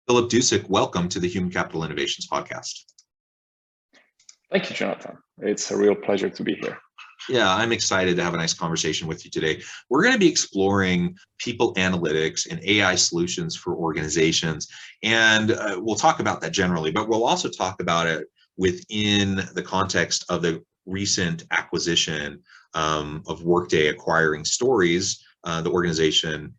Filip Dousek, welcome to the Human Capital Innovations Podcast. Thank you, Jonathan. It's a real pleasure to be here. Yeah, I'm excited to have a nice conversation with you today. We're going to be exploring people analytics and AI solutions for organizations. And we'll talk about that generally, but we'll also talk about it within the context of the recent acquisition of Workday acquiring Stories, the organization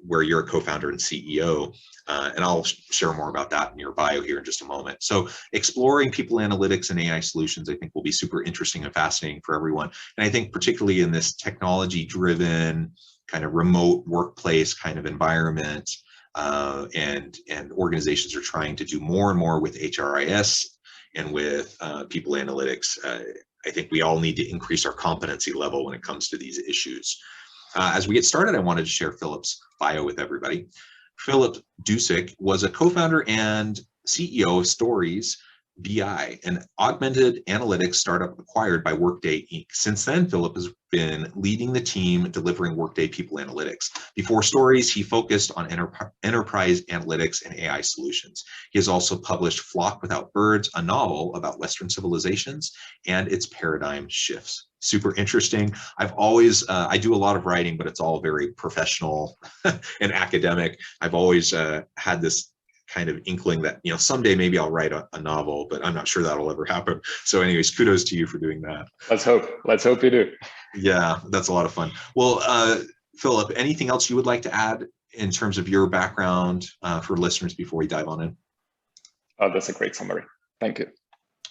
where you're a co-founder and CEO. And I'll share more about that in your bio here in just a moment. So exploring people analytics and AI solutions, I think, will be super interesting and fascinating for everyone. And I think particularly in this technology-driven kind of remote workplace kind of environment, and organizations are trying to do more and more with HRIS and with people analytics. I think we all need to increase our competency level when it comes to these issues. As we get started, I wanted to share Filip's bio with everybody. Filip Dousek was a co-founder and CEO of Stories BI, an augmented analytics startup acquired by Workday Inc. Since then, Filip has been leading the team delivering Workday People Analytics. Before Stories, he focused on enterprise analytics and AI solutions. He has also published Flock Without Birds, a novel about Western civilizations and its paradigm shifts. Super interesting. I've always, I do a lot of writing, but it's all very professional and academic. I've always had this kind of inkling that, you know, someday maybe I'll write a novel, but I'm not sure that'll ever happen. So anyways, kudos to you for doing that. Let's hope you do. Yeah, that's a lot of fun. Well, Filip, anything else you would like to add in terms of your background for listeners before we dive on in? Oh, that's a great summary. Thank you.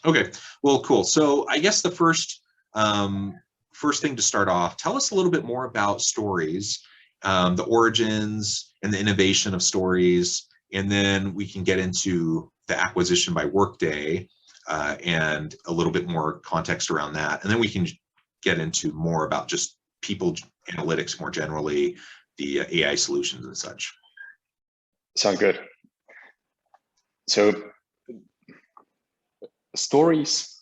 Okay, well, cool. So I guess the first thing to start off, tell us a little bit more about Stories, the origins and the innovation of Stories, and then we can get into the acquisition by Workday and a little bit more context around that. And then we can get into more about just people analytics more generally, the AI solutions and such. Sound good. So Stories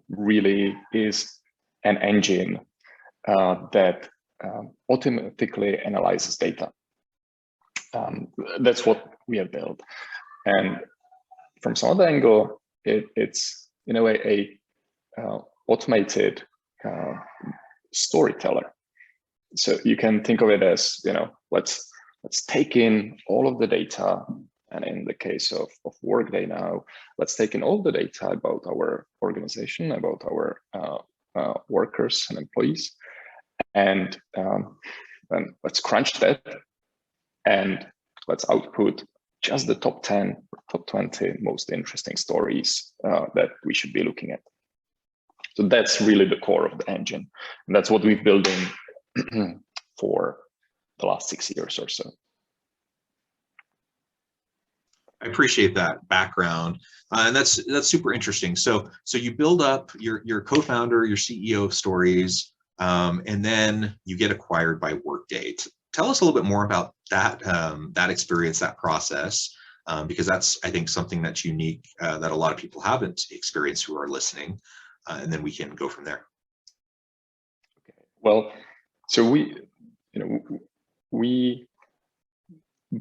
really is an engine that automatically analyzes data. That's what we have built, and from some other angle, it's in a way a automated storyteller. So you can think of it as, you know, let's take in all of the data, and in the case of Workday now, let's take in all the data about our organization, about our workers and employees, and let's crunch that. And let's output just the top 10, top 20 most interesting stories that we should be looking at. So that's really the core of the engine. And that's what we've built in for the last 6 years or so. I appreciate that background, and that's super interesting. So you build up your co-founder, your CEO of Stories, and then you get acquired by Workday. Tell us a little bit more about that that experience, that process, because that's, I think, something that's unique that a lot of people haven't experienced who are listening, and then we can go from there. Okay. Well, so we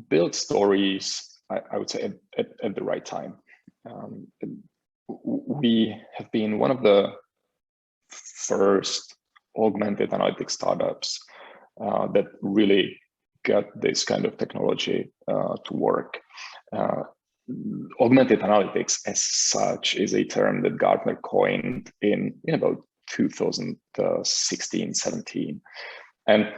built Stories, I would say, at the right time. We have been one of the first augmented analytics startups that really got this kind of technology to work. Augmented analytics as such is a term that Gartner coined in about 2016, 17. And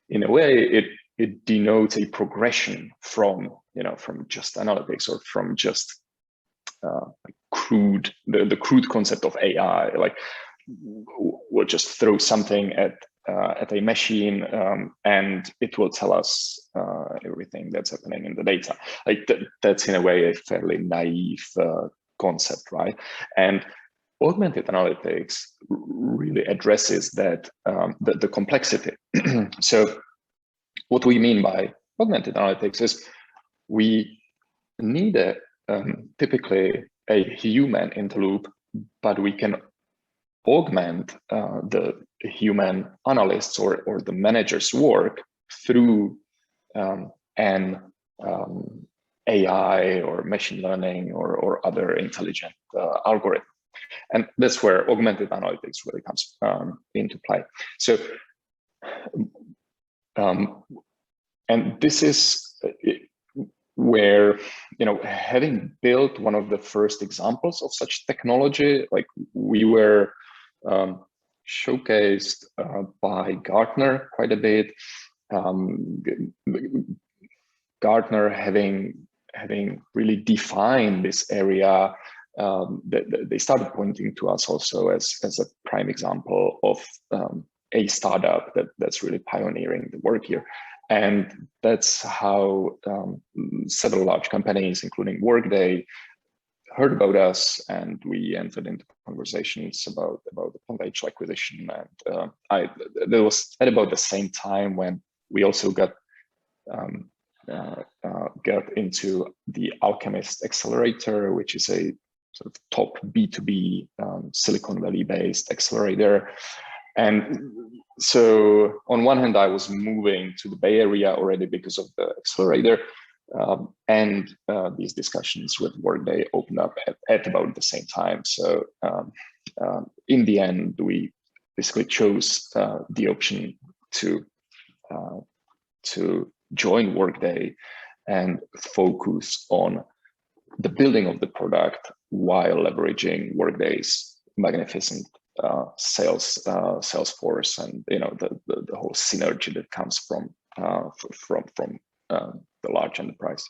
in a way, it denotes a progression from just analytics, or from just the crude concept of AI. Like, we'll just throw something at a machine and it will tell us everything that's happening in the data. Like that's in a way a fairly naive concept, right? And augmented analytics really addresses that, the complexity. So what we mean by augmented analytics is we need typically a human in the loop, but we can augment the human analysts or the manager's work through an AI or machine learning or other intelligent algorithm. And that's where augmented analytics really comes into play. So, and this is where, having built one of the first examples of such technology, like we were showcased by Gartner quite a bit. Gartner having really defined this area, they started pointing to us also as a prime example of a startup that's really pioneering the work here. And that's how several large companies, including Workday, heard about us, and we entered into conversations about the potential acquisition. And there was at about the same time when we also got into the Alchemist Accelerator, which is a sort of top B2B Silicon Valley based accelerator. And so on one hand, I was moving to the Bay Area already because of the accelerator, and these discussions with Workday opened up at about the same time. So in the end, we basically chose the option to join Workday and focus on the building of the product while leveraging Workday's magnificent sales force, and the whole synergy that comes from the large enterprise.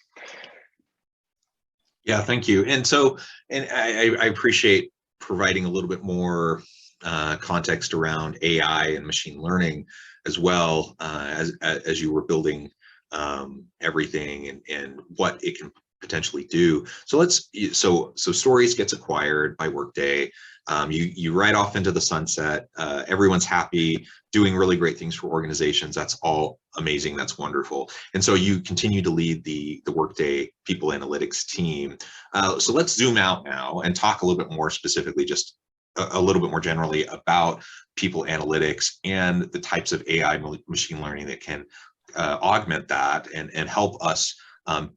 Yeah, thank you. And so, and I appreciate providing a little bit more context around AI and machine learning as well, as you were building everything and what it can potentially do. So so Stories gets acquired by Workday. You ride off into the sunset. Everyone's happy, doing really great things for organizations. That's all amazing. That's wonderful. And so you continue to lead the Workday People Analytics team. So let's zoom out now and talk a little bit more specifically, just a little bit more generally about people analytics and the types of AI machine learning that can augment that and help us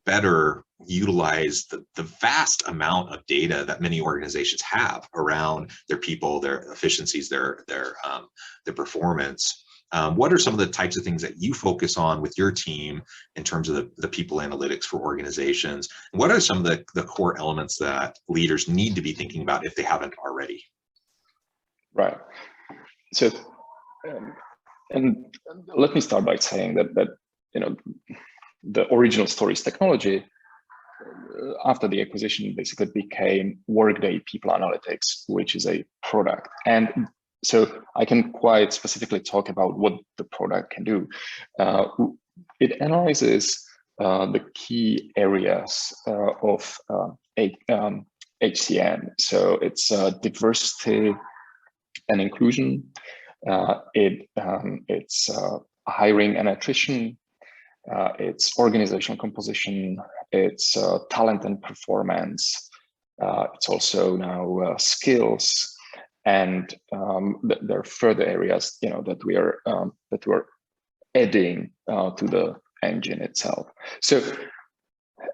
better utilize the vast amount of data that many organizations have around their people, their efficiencies, their performance. What are some of the types of things that you focus on with your team in terms of the people analytics for organizations? And what are some of the core elements that leaders need to be thinking about if they haven't already? Right. So, and let me start by saying that the original Stories technology, after the acquisition, basically became Workday People Analytics, which is a product. And so I can quite specifically talk about what the product can do. It analyzes the key areas of HCM. So it's diversity and inclusion. It's hiring and attrition. It's organizational composition, it's talent and performance, it's also now skills, and there are further areas that we're adding to the engine itself. So,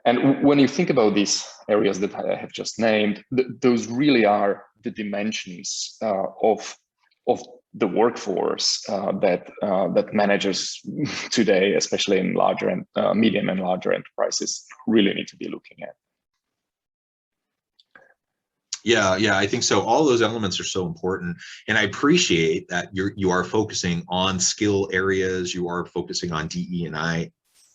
and when you think about these areas that I have just named, those really are the dimensions of the workforce that managers today, especially in larger and medium and larger enterprises, really need to be looking at. Yeah, I think so. All those elements are so important, and I appreciate that you are focusing on skill areas. You are focusing on DE&I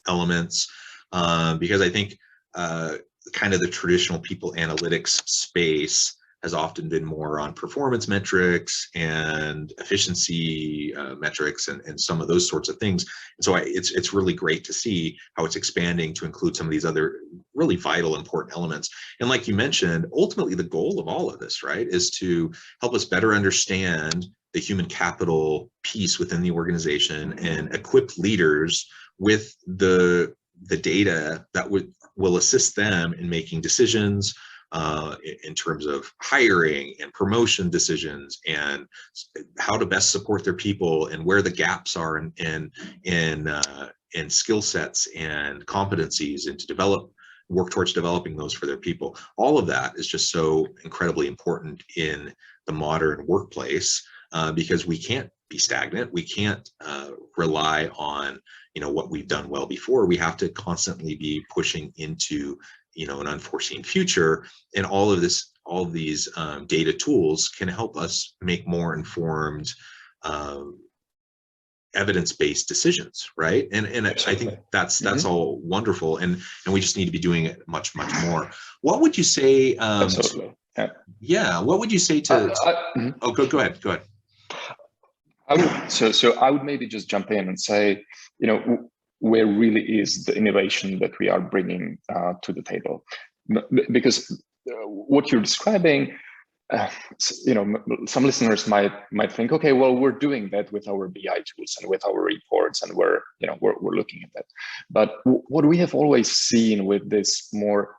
elements, because I think kind of the traditional people analytics space has often been more on performance metrics and efficiency metrics and some of those sorts of things. And so it's really great to see how it's expanding to include some of these other really vital, important elements. And like you mentioned, ultimately the goal of all of this, right, is to help us better understand the human capital piece within the organization and equip leaders with the data that will assist them in making decisions, in terms of hiring and promotion decisions and how to best support their people and where the gaps are in skill sets and competencies, and to work towards developing those for their people. All of that is just so incredibly important in the modern workplace, because we can't be stagnant. We can't rely on, what we've done well before. We have to constantly be pushing into, an unforeseen future. And all of these data tools can help us make more informed, evidence-based decisions, right? And I think that's all wonderful, and we just need to be doing it much more. What would you say? Absolutely. Yeah. What would you say to? Oh, go ahead. I would maybe just jump in and say, where really is the innovation that we are bringing to the table? Because what you're describing, some listeners might think, okay, well, we're doing that with our BI tools and with our reports, and we're looking at that. But what we have always seen with this more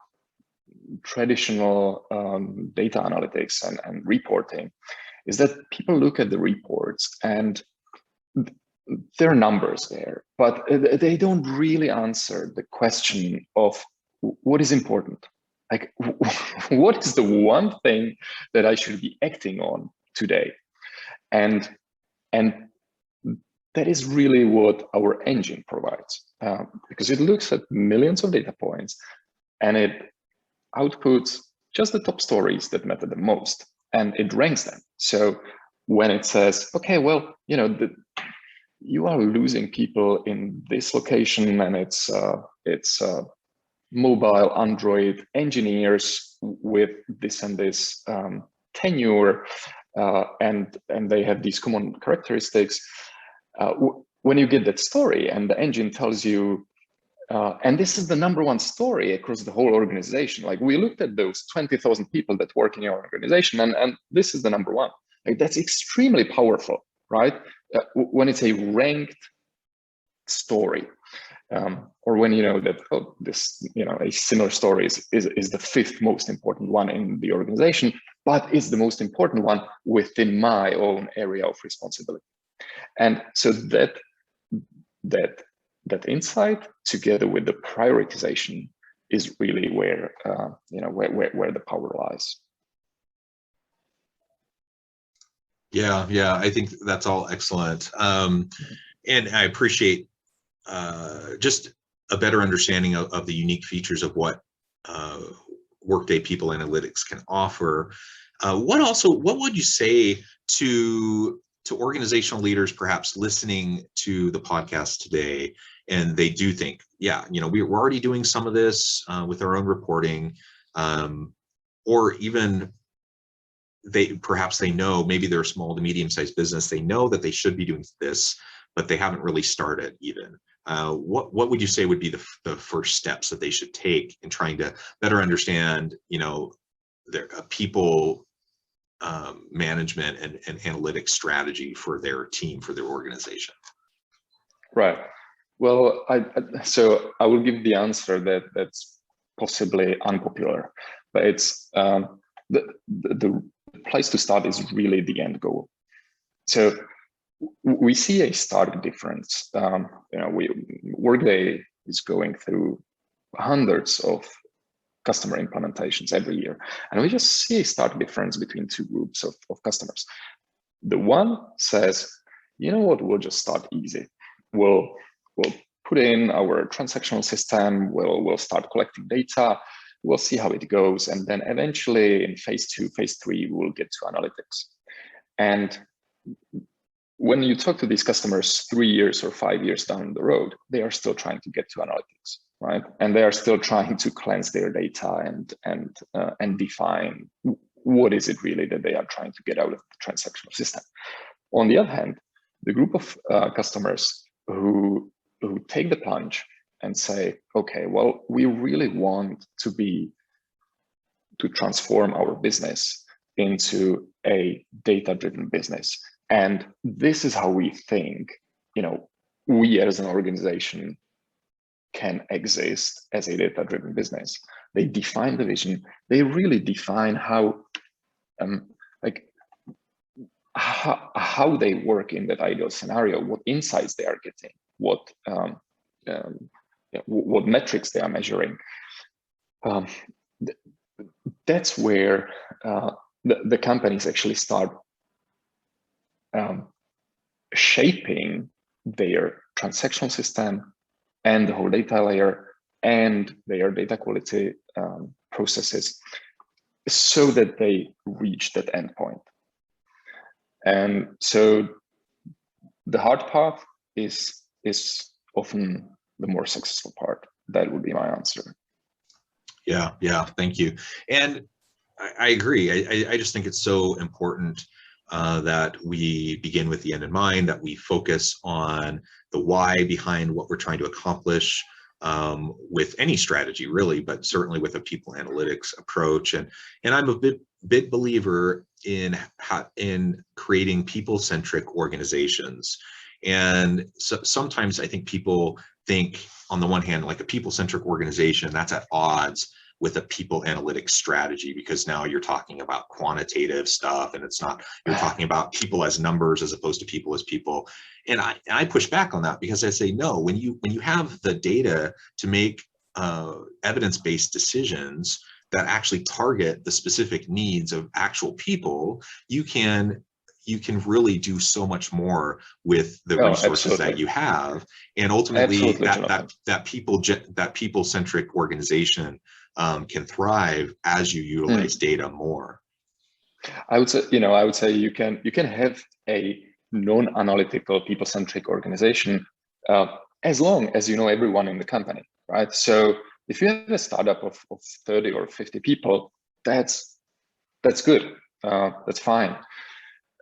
traditional data analytics and reporting is that people look at the reports and there are numbers there, but they don't really answer the question of what is important. Like, what is the one thing that I should be acting on today? And that is really what our engine provides, because it looks at millions of data points and it outputs just the top stories that matter the most, and it ranks them. So when it says, okay, well, you are losing people in this location, and it's mobile Android engineers with this and this tenure, and they have these common characteristics. When you get that story and the engine tells you, and this is the #1 story across the whole organization. Like, we looked at those 20,000 people that work in your organization, and this is the #1. Like, that's extremely powerful, right? When it's a ranked story, or when you know that a similar story is the 5th most important one in the organization, but it's the most important one within my own area of responsibility. And so that insight, together with the prioritization, is really where where the power lies. Yeah, I think that's all excellent, and I appreciate just a better understanding of the unique features of what Workday People Analytics can offer. What would you say to organizational leaders perhaps listening to the podcast today, and they do think, yeah, we're already doing some of this with our own reporting, or even perhaps they know, maybe they're a small to medium-sized business, they know that they should be doing this, but they haven't really started even. What would you say would be the first steps that they should take in trying to better understand, their people management and analytics strategy for their team, for their organization? Right. Well, so I will give the answer that's possibly unpopular, but it's the place to start is really the end goal. So we see a stark difference. Workday is going through hundreds of customer implementations every year, and we just see a stark difference between two groups of customers. The one says, you know what, we'll just start easy. We'll put in our transactional system, we'll start collecting data, we'll see how it goes, and then eventually in phase 2, phase 3, we'll get to analytics. And when you talk to these customers 3 years or 5 years down the road, they are still trying to get to analytics, right? And they are still trying to cleanse their data and define what is it really that they are trying to get out of the transactional system. On the other hand, the group of customers who take the plunge and say, okay, well, we really want to transform our business into a data-driven business. And this is how we think, we as an organization can exist as a data-driven business. They define the vision. They really define how they work in that ideal scenario, what insights they are getting, what what metrics they are measuring. That's where the companies actually start shaping their transactional system and the whole data layer and their data quality processes, so that they reach that endpoint. And so the hard part is often the more successful part. That would be my answer. Yeah, thank you. And I agree. I just think it's so important that we begin with the end in mind, that we focus on the why behind what we're trying to accomplish with any strategy, really, but certainly with a people analytics approach. And I'm a big believer in creating people-centric organizations. And so sometimes I think people think, on the one hand, like a people-centric organization, that's at odds with a people analytics strategy, because now you're talking about quantitative stuff, and it's not, you're talking about people as numbers as opposed to people as people. And I push back on that, because I say, no, when you have the data to make evidence-based decisions that actually target the specific needs of actual people, you can really do so much more with the resources that you have, and ultimately that people-centric organization can thrive as you utilize data more. I would say you can have a non-analytical people-centric organization as long as you know everyone in the company, right? So if you have a startup of 30 or 50 people, that's good, that's fine.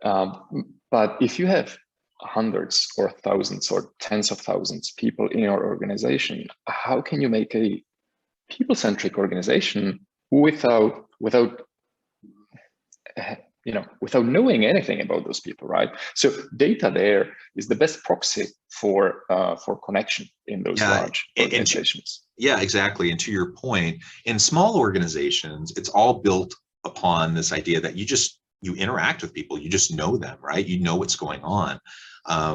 But if you have hundreds or thousands or tens of thousands of people in your organization, how can you make a people-centric organization without knowing anything about those people, right? So data there is the best proxy for connection in those large organizations. Yeah, exactly. And to your point, in small organizations, it's all built upon this idea that you interact with people, you just know them, right? You know what's going on.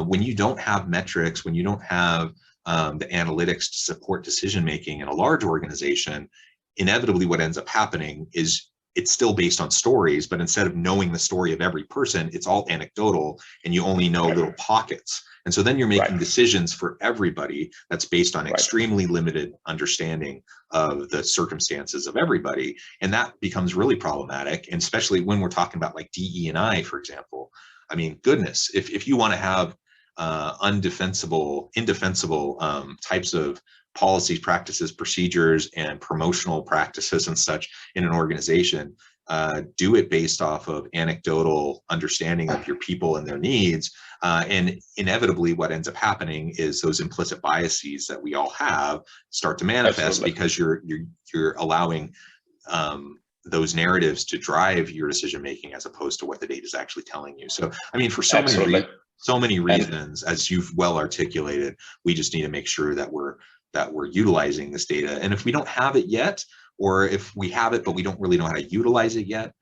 When you don't have metrics, when you don't have the analytics to support decision making in a large organization, inevitably what ends up happening is it's still based on stories, but instead of knowing the story of every person, it's all anecdotal, and you only know little pockets. And so then you're making decisions for everybody that's based on extremely limited understanding of the circumstances of everybody. And that becomes really problematic. And especially when we're talking about like DE&I, for example. I mean, goodness, if you want to have indefensible types of policies, practices, procedures, and promotional practices and such in an organization, do it based off of anecdotal understanding of your people and their needs. And inevitably what ends up happening is those implicit biases that we all have start to manifest because you're allowing those narratives to drive your decision making as opposed to what the data is actually telling you. So, I mean, for so many reasons, as you've well articulated, we just need to make sure that we're utilizing this data. And if we don't have it yet, or if we have it but we don't really know how to utilize it yet,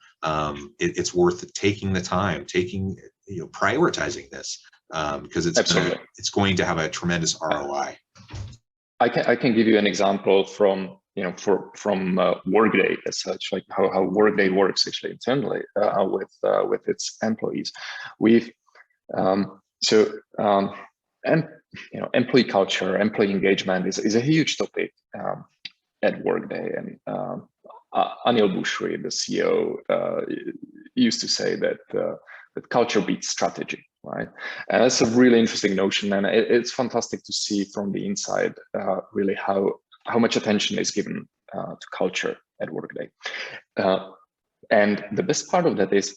it's worth taking the time, prioritizing this, because it's going to have a tremendous ROI. I can give you an example from Workday as such, like how Workday works actually internally with its employees. We've employee culture, employee engagement is a huge topic at Workday. And Anil Bushri, the CEO, used to say that culture beats strategy, right? And that's a really interesting notion, and it's fantastic to see from the inside really how much attention is given to culture at Workday. And the best part of that is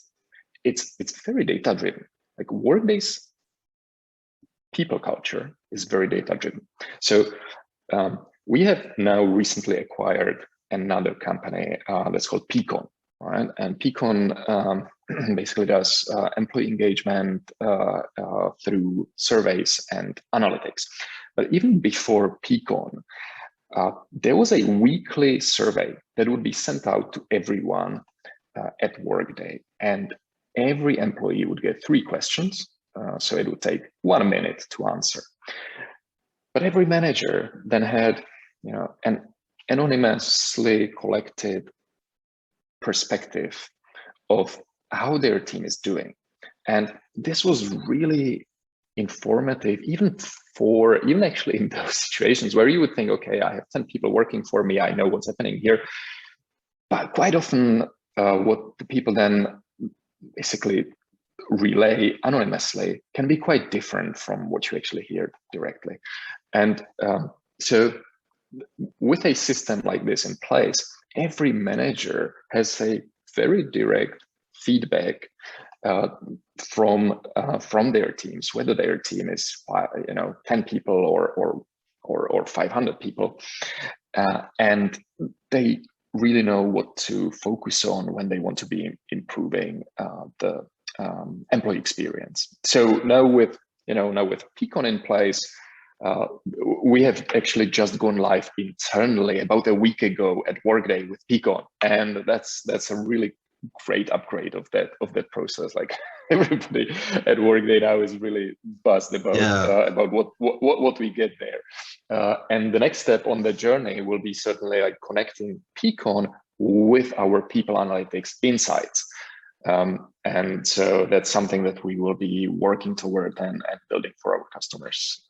it's very data driven. Like Workday's people culture is very data driven. So we have now recently acquired another company that's called Peakon, right? And Peakon basically does employee engagement through surveys and analytics. But even before Peakon, there was a weekly survey that would be sent out to everyone at Workday, and every employee would get 3 questions. So it would take 1 minute to answer. But every manager then had, an anonymously collected perspective of how their team is doing. And this was really informative, even actually in those situations where you would think, okay, I have 10 people working for me, I know what's happening here. But quite often, what the people then basically relay anonymously can be quite different from what you actually hear directly. And so with a system like this in place, every manager has a very direct feedback from their teams, whether their team is 10 people or 500 people, and they really know what to focus on when they want to be improving the employee experience. So now with Peakon in place, we have actually just gone live internally about a week ago at Workday with Peakon, and that's a really great upgrade of that process. Like everybody at Workday now is really buzzed about what we get there. And the next step on the journey will be certainly like connecting Peakon with our people analytics insights. And so that's something that we will be working toward and building for our customers,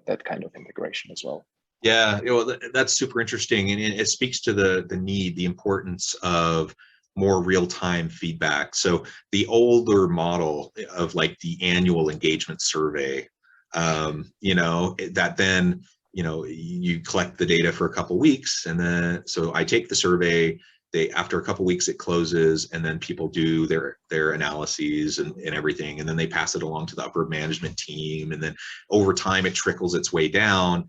that kind of integration as well. Yeah, that's super interesting. And it speaks to the need, the importance of more real-time feedback. So the older model of like the annual engagement survey, that then, you collect the data for a couple of weeks, and then, so I take the survey, after a couple of weeks it closes, and then people do their analyses and everything, and then they pass it along to the upper management team, and then over time it trickles its way down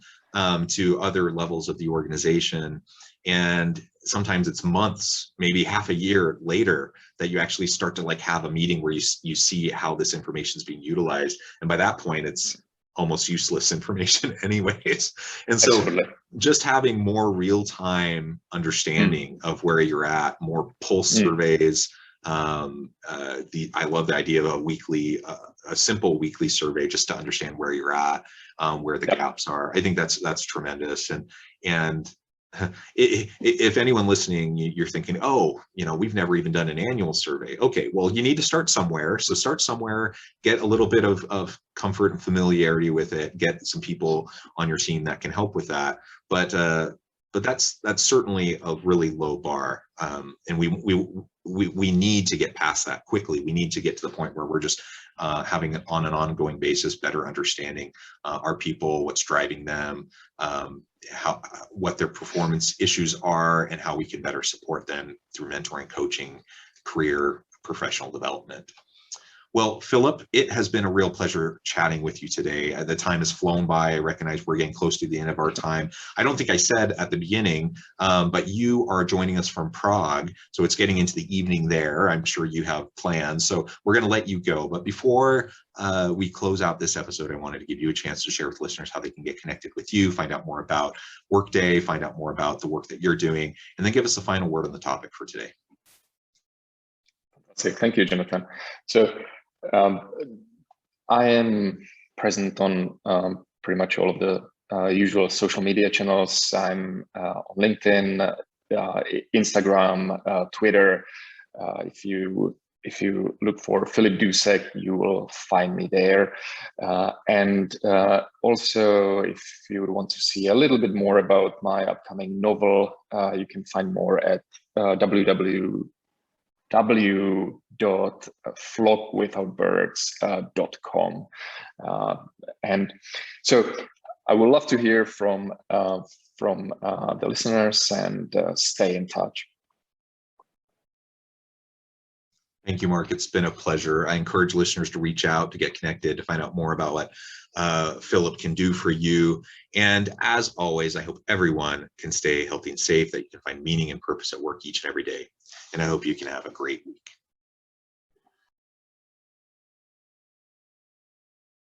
to other levels of the organization. And sometimes it's months, maybe half a year later, that you actually start to like have a meeting where you see how this information is being utilized. And by that point, it's almost useless information anyways. And so just having more real-time understanding of where you're at, more pulse surveys. I love the idea of a simple weekly survey just to understand where you're at, where the gaps are. I think that's tremendous. And if anyone listening, you're thinking, oh, we've never even done an annual survey. Okay, well, you need to start somewhere. So start somewhere, get a little bit of comfort and familiarity with it, get some people on your team that can help with that. But that's certainly a really low bar. And we need to get past that quickly. We need to get to the point where we're just having on an ongoing basis better understanding our people, what's driving them, what their performance issues are, and how we can better support them through mentoring, coaching, career, professional development. Well, Philip, it has been a real pleasure chatting with you today. The time has flown by. I recognize we're getting close to the end of our time. I don't think I said at the beginning, but you are joining us from Prague, so it's getting into the evening there. I'm sure you have plans, so we're going to let you go. But before we close out this episode, I wanted to give you a chance to share with listeners how they can get connected with you, find out more about Workday, find out more about the work that you're doing, and then give us the final word on the topic for today. Thank you, Jonathan. So I am present on pretty much all of the usual social media channels. I'm on LinkedIn, Instagram, Twitter. If you look for Filip Dousek, you will find me there. And also, if you would want to see a little bit more about my upcoming novel, you can find more at www.flockwithoutbirds.com. And so I would love to hear from the listeners, and stay in touch. Thank you, Mark. It's been a pleasure. I encourage listeners to reach out, to get connected, to find out more about what Philip can do for you. And as always, I hope everyone can stay healthy and safe, that you can find meaning and purpose at work each and every day. And I hope you can have a great week.